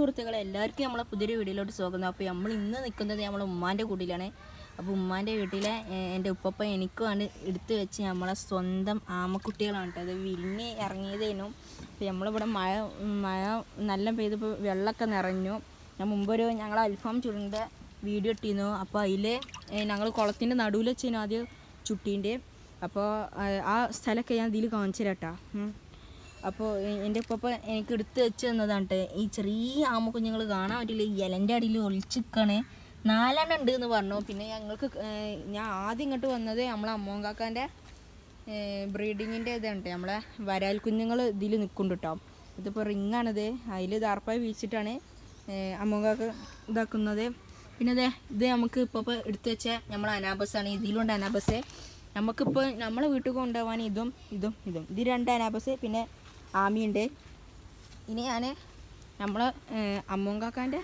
സുഹൃത്തുക്കളെ എല്ലാവർക്കും നമ്മളെ പുതിയൊരു വീഡിയോയിലോട്ട് സ്വാഗതം. അപ്പോൾ നമ്മൾ ഇന്ന് നിൽക്കുന്നത് നമ്മളെ ഉമ്മാൻ്റെ കൂട്ടിലാണ്. അപ്പോൾ ഉമ്മാൻ്റെ വീട്ടിലെ എൻ്റെ ഉപ്പപ്പ എനിക്കുമാണ് എടുത്തു വെച്ച് നമ്മളെ സ്വന്തം ആമക്കുട്ടികളാണ് കേട്ടോ. അത് വിരിഞ്ഞ് ഇറങ്ങിയതേനു. അപ്പോൾ നമ്മളിവിടെ മഴ നല്ല പെയ്തപ്പോൾ വെള്ളമൊക്കെ നിറഞ്ഞു. ഞാൻ മുമ്പൊരു ഞങ്ങൾ അൽഫാം ചുടിൻ്റെ വീഡിയോ ഇട്ടിരുന്നു. അപ്പോൾ അതിൽ ഞങ്ങൾ കുളത്തിൻ്റെ നടുവിൽ വെച്ചേനു ആദ്യം ചുട്ടീൻ്റെ. അപ്പോൾ ആ സ്ഥലമൊക്കെ ഞാൻ ഇതിൽ കാണിച്ചു തരാം കേട്ടോ. അപ്പോൾ എൻ്റെ ഉപ്പ എനിക്ക് എടുത്ത് വെച്ച് തന്നതാണ്. ഈ ചെറിയ ആമക്കുഞ്ഞുങ്ങൾ കാണാൻ പറ്റില്ല, ഈ ഇലൻ്റെ അടിയിൽ ഒളിച്ചിക്കാണ്. 4 ഉണ്ട് എന്ന് പറഞ്ഞു. പിന്നെ ഞങ്ങൾക്ക് ഞാൻ ആദ്യം ഇങ്ങോട്ട് വന്നത് നമ്മളെ അമ്മോങ്കാക്കാൻ്റെ ബ്രീഡിങ്ങിൻ്റെ ഇതാണ്. നമ്മളെ വരാൽ കുഞ്ഞുങ്ങൾ ഇതിൽ നിൽക്കുന്നുണ്ട് കേട്ടോ. ഇതിപ്പോൾ റിങ്ങാണിത്. അതിൽ ദാർപ്പായി വീഴ്ചിട്ടാണ് അമ്മോങ്കാക്ക ഇതാക്കുന്നത്. പിന്നെ ഇത് നമുക്ക് ഇപ്പോൾ എടുത്ത് വെച്ച നമ്മളെ അനാബസാണ്. ഇതിലുണ്ട് അനാബസ്. നമുക്കിപ്പോൾ നമ്മളെ വീട്ടിൽ കൊണ്ടുപോകാൻ ഇതും ഇത് 2 അനാബസ്, പിന്നെ ആമിയുണ്ട്. ഇനി ഞാൻ നമ്മളെ അമ്മോങ്കാക്കാൻ്റെ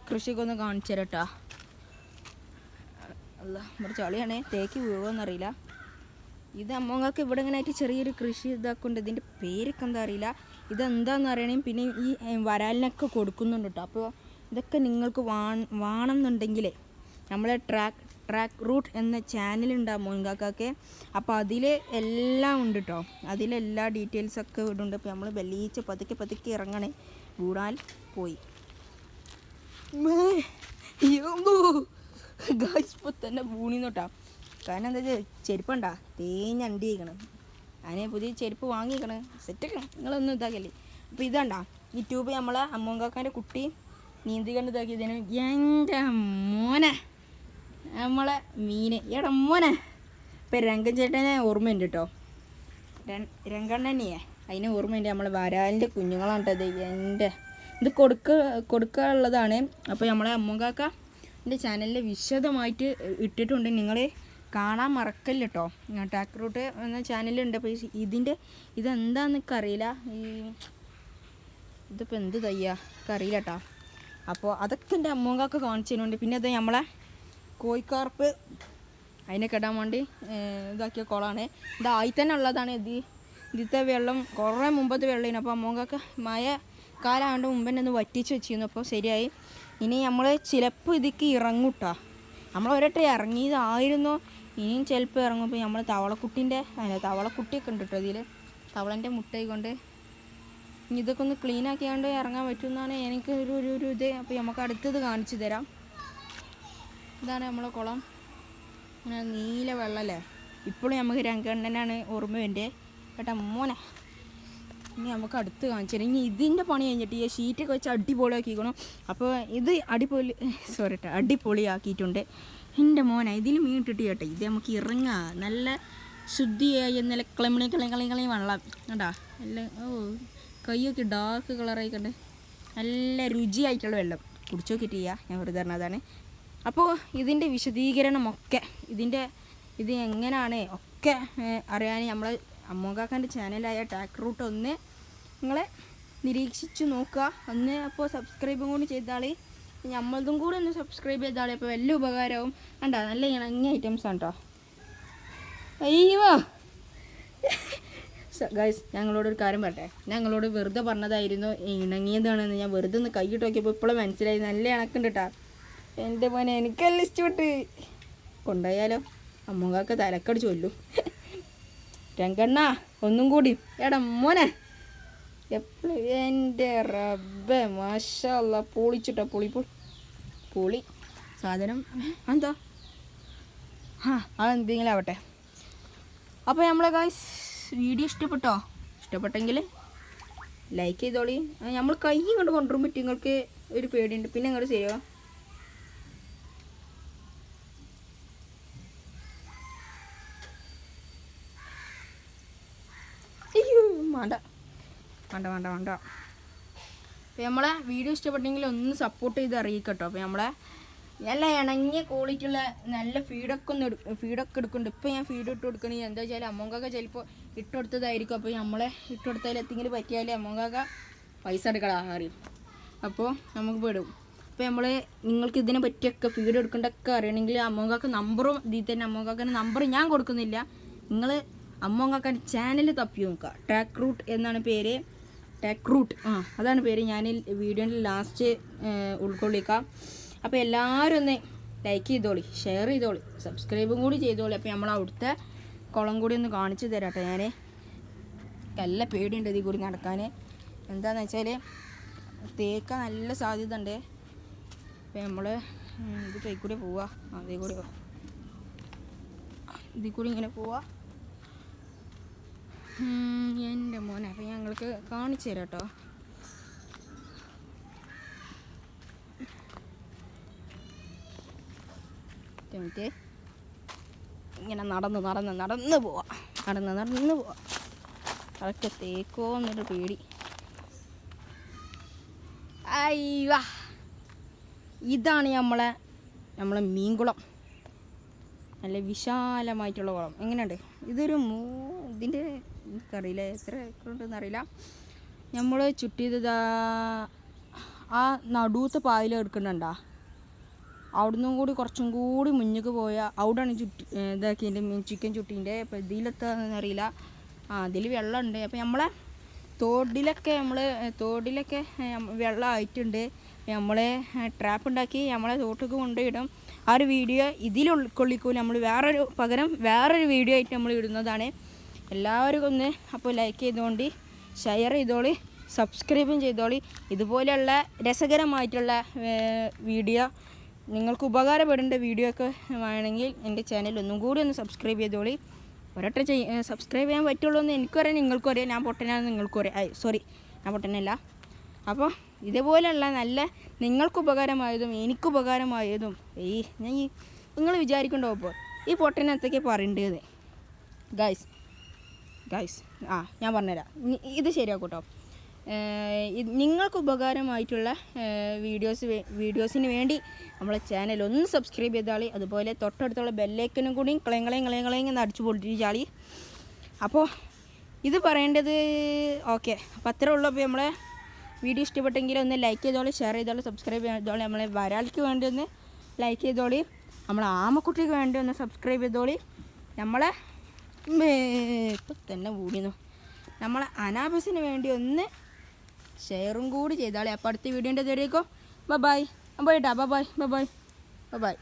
കൃഷിയൊക്കെ ഒന്ന് കാണിച്ചു തരാം കേട്ടോ. അല്ല ഇവിടെ ചളിയാണ്, തേക്ക് വീഴുമെന്നറിയില്ല. ഇത് അമ്മോങ്കാക്ക് ഇവിടെ ഇങ്ങനെ ആയിട്ട് ചെറിയൊരു കൃഷി ഇതൊക്കെ ഉണ്ട്. ഇതിൻ്റെ പേരൊക്കെ എന്താ അറിയില്ല, ഇതെന്താണെന്ന് അറിയണേയും പിന്നെ ഈ വരാലിനൊക്കെ കൊടുക്കുന്നുണ്ട് കേട്ടോ. അപ്പോൾ ഇതൊക്കെ നിങ്ങൾക്ക് വേണമെന്നുണ്ടെങ്കിൽ നമ്മളെ ട്രാക്ക് റൂട്ട് എന്ന ചാനലുണ്ട് അമ്മോങ്കാക്കൊക്കെ. അപ്പോൾ അതിൽ എല്ലാം ഉണ്ട് കേട്ടോ. അതിലെല്ലാ ഡീറ്റെയിൽസൊക്കെ ഇടുന്നുണ്ട്. അപ്പോൾ നമ്മൾ ബലീച്ച് പതുക്കെ ഇറങ്ങണേ, വീടാൽ പോയി. ഗായ്സ് ഇപ്പോൾ തന്നെ വീണിന്ന് കേട്ടോ. കാരണം എന്താ വെച്ചാൽ ചെരുപ്പണ്ട തേഞ്ഞണ്ടി കഴിക്കണം. അതിനെ പുതിയ ചെരുപ്പ് വാങ്ങിക്കണം, സെറ്റാക്കണം. നിങ്ങളൊന്നും ഇതാക്കല്ലേ. അപ്പോൾ ഇതാണ്ടാ ഈ ട്യൂബ് നമ്മളെ അമ്മോങ്കാക്കാൻ്റെ കുട്ടി നീന്തി കണ്ട് ഇതാക്കിയതിന്. എൻ്റെ മോനെ നമ്മളെ മീന് എടാ മോനെ. ഇപ്പം രംഗൻ ചേട്ടനെ ഓർമ്മയുണ്ട് കേട്ടോ. രംഗണ്ണനെയേ അതിനെ ഓർമ്മയുണ്ട്. നമ്മളെ വരാലിൻ്റെ കുഞ്ഞുങ്ങളാണ് കേട്ടത്. ഇത് കൊടുക്കാനുള്ളതാണ്. അപ്പോൾ നമ്മളെ അമ്മൂങ്കാക്ക എൻ്റെ ചാനലിൽ വിശദമായിട്ട് ഇട്ടിട്ടുണ്ട്, നിങ്ങൾ കാണാൻ മറക്കല്ല കേട്ടോ. ട്രാക്ക് റൂട്ട് എന്ന ചാനലുണ്ട്. അപ്പോൾ ഇതെന്താണെന്നൊക്കെ അറിയില്ല. ഇതിപ്പോൾ എന്ത് തയ്യാ അറിയില്ല കേട്ടോ. അപ്പോൾ അതൊക്കെ എൻ്റെ അമ്മൂങ്കാക്ക കാണിച്ചു തരുന്നുണ്ട്. പിന്നെ അത് നമ്മളെ കോഴിക്കാർപ്പ് അതിനെ കെടാൻ വേണ്ടി ഇതാക്കിയ കുളമാണ്. ഇതായി തന്നെ ഉള്ളതാണ്. ഇതിലത്തെ വെള്ളം കുറേ മുമ്പത്തെ വെള്ളമാണ്. അപ്പോൾ അമ്മൂങ്കാക്ക മഴ കാലമാണ്ട് മുമ്പന്നെ ഒന്ന് വറ്റിച്ച് വെച്ചിരുന്നു. അപ്പോൾ ശരിയായി. ഇനി നമ്മൾ ചിലപ്പോൾ ഇതിക്ക് ഇറങ്ങും കേട്ടോ. നമ്മൾ ഒരട്ടെ ഇറങ്ങിയതായിരുന്നു, ഇനിയും ചിലപ്പോൾ ഇറങ്ങും. ഇപ്പോൾ നമ്മൾ തവളക്കുട്ടിയൊക്കെ ഉണ്ട് കേട്ടോ. ഇതിൽ തവളൻ്റെ മുട്ടയായിക്കൊണ്ട് ഇനി ഇതൊക്കെ ഒന്ന് ക്ലീനാക്കിയാണ്ട് ഇറങ്ങാൻ പറ്റുമെന്നാണ് എനിക്ക് ഒരു ഇത്. അപ്പോൾ നമുക്ക് അടുത്തത് കാണിച്ചു തരാം. ഇതാണ് നമ്മളെ കുളം. അങ്ങനെ നീല വെള്ളമല്ലേ. ഇപ്പോഴും നമുക്ക് രംഗണ്ണനാണ് ഓർമ്മ വേണ്ടേ കേട്ടോ മോനെ. ഇനി നമുക്ക് അടുത്ത് കാണിച്ചു തരാം. ഇനി ഇതിൻ്റെ പണി കഴിഞ്ഞിട്ട് ഈ ഷീറ്റൊക്കെ വെച്ച് അടിപൊളിയാക്കിക്കണം. അപ്പോൾ ഇത് അടിപൊളിയാക്കിയിട്ടുണ്ട് എൻ്റെ മോനെ. ഇതിൽ മീൻ ഇട്ടിട്ട് കേട്ടോ. ഇത് നമുക്ക് ഇറങ്ങാം. നല്ല ശുദ്ധിയായി നല്ല കളി വെള്ളം കേട്ടാ. നല്ല കൈയൊക്കെ ഡാർക്ക് കളറായി കണ്ട് നല്ല രുചിയായിട്ടുള്ള വെള്ളം. കുടിച്ചു നോക്കിയിട്ട് ഞാൻ വെറുതെ പറഞ്ഞതാണ്. അപ്പോൾ ഇതിൻ്റെ വിശദീകരണമൊക്കെ ഇത് എങ്ങനെയാണ് ഒക്കെ അറിയാൻ നമ്മളെ അമ്മോങ്കാക്കാൻ്റെ ചാനലായ ട്രാക്ക് റൂട്ട് ഒന്ന് നിങ്ങളെ നിരീക്ഷിച്ച് നോക്കുക. ഒന്ന് അപ്പോൾ സബ്സ്ക്രൈബും കൂടി ചെയ്താളി, നമ്മളതും കൂടെ ഒന്ന് സബ്സ്ക്രൈബ് ചെയ്താളി. അപ്പോൾ വലിയ ഉപകാരമാവും. കണ്ടോ നല്ല ഇണങ്ങിയ ഐറ്റംസാണ് കേട്ടോ. അയ്യോ ഗൈസ്, ഞങ്ങളോടൊരു കാര്യം പറയട്ടെ. ഞങ്ങളോട് വെറുതെ പറഞ്ഞതായിരുന്നു ഇണങ്ങിയതാണെന്ന്. ഞാൻ വെറുതെ ഒന്ന് കൈയിട്ട് നോക്കിയപ്പോൾ ഇപ്പോഴും മനസ്സിലായി നല്ല ഇണക്കുണ്ട് കേട്ടോ. എൻ്റെ മോനെ എനിക്കെല്ലാം ഇഷ്ടപ്പെട്ട് കൊണ്ടുപോയാലോ. അമ്മൂങ്കാക്ക തലക്കടി ചൊല്ലും. രംഗണ്ണ ഒന്നും കൂടി എടാ മോനെ. എപ്പോഴും എൻ്റെ റബ്ബേ മാഷാ അല്ലാ പൊളിച്ചിട്ടോ. പൊളി സാധനം എന്താ അതെന്തെങ്കിലും ആവട്ടെ. അപ്പോൾ നമ്മളെ ഗൈസ് വീഡിയോ ഇഷ്ടപ്പെട്ടെങ്കിൽ ലൈക്ക് ചെയ്തോളി. നമ്മൾ കൈ കൊണ്ട് കൊണ്ടുവരും പറ്റും. നിങ്ങൾക്ക് ഒരു പേടിയുണ്ട്. പിന്നെ ഇങ്ങോട്ട് ചെയ്യുക. വേണ്ട. അപ്പോൾ നമ്മളെ വീഡിയോ ഇഷ്ടപ്പെട്ടെങ്കിൽ ഒന്ന് സപ്പോർട്ട് ചെയ്ത് അറിയിക്കട്ടോ. അപ്പോൾ നമ്മളെ നല്ല ഇണങ്ങിയ ക്വാളിറ്റിയുള്ള നല്ല ഫീഡൊക്കെ എടുക്കുന്നുണ്ട്. ഇപ്പോൾ ഞാൻ ഫീഡ് ഇട്ട് കൊടുക്കണമെങ്കിൽ എന്താ വെച്ചാൽ അമ്മോങ്കാക്ക ചിലപ്പോൾ ഇട്ടുകൊടുത്തതായിരിക്കും. അപ്പോൾ നമ്മളെ ഇട്ടുകൊടുത്താൽ എന്തെങ്കിലും പറ്റിയാൽ അമ്മോങ്കാക്ക പൈസ എടുക്കണം അറിയും. അപ്പോൾ നമുക്ക് പെടും. അപ്പോൾ നിങ്ങൾക്ക് ഇതിനെ പറ്റിയൊക്കെ ഫീഡ് എടുക്കേണ്ടതൊക്കെ അറിയണമെങ്കിൽ അമ്മോങ്കാക്ക നമ്പറും ഇതിൽ തന്നെ. അമ്മോങ്കാക്കൻ്റെ നമ്പർ ഞാൻ കൊടുക്കുന്നില്ല, നിങ്ങൾ അമ്മോങ്കാക്കാൻ്റെ ചാനൽ തപ്പി നോക്കുക. ട്രാക്ക് റൂട്ട് എന്നാണ് പേര്. ടെക് റൂട്ട് അതാണ് പേര്. ഞാൻ വീഡിയോൻ്റെ ലാസ്റ്റ് ഉൾക്കൊള്ളിക്കാം. അപ്പോൾ എല്ലാവരും ഒന്ന് ലൈക്ക് ചെയ്തോളി, ഷെയർ ചെയ്തോളി, സബ്സ്ക്രൈബും കൂടി ചെയ്തോളി. അപ്പോൾ നമ്മൾ അവിടുത്തെ കുളം കൂടി ഒന്ന് കാണിച്ചു തരാം കേട്ടോ. ഞാൻ നല്ല പേടിയുണ്ട് ഇതിൽ കൂടി നടക്കാൻ. എന്താണെന്ന് വെച്ചാൽ തേക്കാൻ നല്ല സാധ്യത ഉണ്ട്. അപ്പോൾ നമ്മൾ ഇത് കൈ കൂടി പോവാ, ഇതിൽ കൂടി ഇങ്ങനെ പോവാ. എൻ്റെ മോനെ. അപ്പോൾ ഞങ്ങൾക്ക് കാണിച്ചു തരാം കേട്ടോ. മിനിറ്റ് ഇങ്ങനെ നടന്ന് പോവാ. അതൊക്കെ തേക്കോ എന്നൊരു പേടി. അയ്യോ, ഇതാണ് നമ്മളെ മീൻകുളം. നല്ല വിശാലമായിട്ടുള്ള കുളം. എങ്ങനെയുണ്ട്? ഇതൊരു ഇതിൻ്റെ എനിക്കറിയില്ല എത്ര ഏക്കർ ഉണ്ടെന്ന് അറിയില്ല. നമ്മൾ ചുറ്റിയത് ആ നടുവത്തെ പായൽ എടുക്കുന്നുണ്ടാ, അവിടുന്നും കൂടി കുറച്ചും കൂടി മുന്നിക്ക് പോയാൽ അവിടെയാണ് ഇതാക്കിൻ്റെ ചിക്കൻ ചുട്ടീൻ്റെ. അപ്പോൾ ഇതിലെത്താന്ന് അറിയില്ല. അതിൽ വെള്ളമുണ്ട്. അപ്പോൾ നമ്മളെ തോടിലൊക്കെ വെള്ളം ആയിട്ടുണ്ട്. നമ്മൾ ട്രാപ്പ് ഉണ്ടാക്കി നമ്മളെ തോട്ടിലേക്ക് കൊണ്ടുപോയിടും. ആ ഒരു വീഡിയോ ഇതിൽ ഉൾക്കൊള്ളിക്കൂല. നമ്മൾ വേറൊരു വീഡിയോ ആയിട്ട് നമ്മൾ ഇടുന്നതാണ്. എല്ലാവരും ഒന്ന് അപ്പോൾ ലൈക്ക് ചെയ്തോണ്ടി, ഷെയർ ചെയ്തോളി, സബ്സ്ക്രൈബും ചെയ്തോളി. ഇതുപോലെയുള്ള രസകരമായിട്ടുള്ള വീഡിയോ, നിങ്ങൾക്ക് ഉപകാരപ്പെടേണ്ട വീഡിയോ ഒക്കെ വേണമെങ്കിൽ എൻ്റെ ചാനൽ ഒന്നും കൂടി ഒന്ന് സബ്സ്ക്രൈബ് ചെയ്തോളി. ഒരൊറ്റ സബ്സ്ക്രൈബ് ചെയ്യാൻ പറ്റുള്ളൂ എന്ന് എനിക്കറിയാം, നിങ്ങൾക്കും അറിയാം. ഞാൻ പൊട്ടനാണെന്ന് നിങ്ങൾക്കും അറിയാം. സോറി, ഞാൻ പൊട്ടനല്ല. അപ്പോൾ ഇതുപോലെയുള്ള നല്ല നിങ്ങൾക്ക് ഉപകാരമായതും എനിക്ക് ഉപകാരമായതും നിങ്ങൾ വിചാരിക്കണ്ടോ ഇപ്പോൾ ഈ പൊട്ടനത്തൊക്കെ പറയേണ്ടത് ഗൈസ്. ഞാൻ പറഞ്ഞുതരാം. ഇത് ശരിയാക്കൂട്ടോ. നിങ്ങൾക്ക് ഉപകാരമായിട്ടുള്ള വീഡിയോസിന് വേണ്ടി നമ്മളെ ചാനൽ ഒന്ന് സബ്സ്ക്രൈബ് ചെയ്താളി. അതുപോലെ തൊട്ടടുത്തുള്ള ബെല്ലൈക്കനും കൂടി കളയും അടിച്ചു പൊട്ടിച്ചാളി. അപ്പോൾ ഇത് പറയേണ്ടത് ഓക്കെ. അപ്പോൾ അത്രേ ഉള്ളൂ. അപ്പോൾ നമ്മളെ വീഡിയോ ഇഷ്ടപ്പെട്ടെങ്കിൽ ഒന്ന് ലൈക്ക് ചെയ്തോളി, ഷെയർ ചെയ്തോളി, സബ്സ്ക്രൈബ് ചെയ്തോളി. നമ്മളെ വരാൾക്ക് വേണ്ടി ഒന്ന് ലൈക്ക് ചെയ്തോളി, നമ്മളെ ആമക്കുട്ടിക്ക് വേണ്ടി ഒന്ന് സബ്സ്ക്രൈബ് ചെയ്തോളി. നമ്മളെ ഇപ്പം തന്നെ കൂടിന്നു നമ്മളെ അനാബസിന് വേണ്ടി ഒന്ന് ഷെയറും കൂടി ചെയ്താളി. അപ്പോൾ അടുത്ത വീഡിയോൻ്റെ തരേക്കോ. ബൈ. പോയിട്ടാ. ബൈ.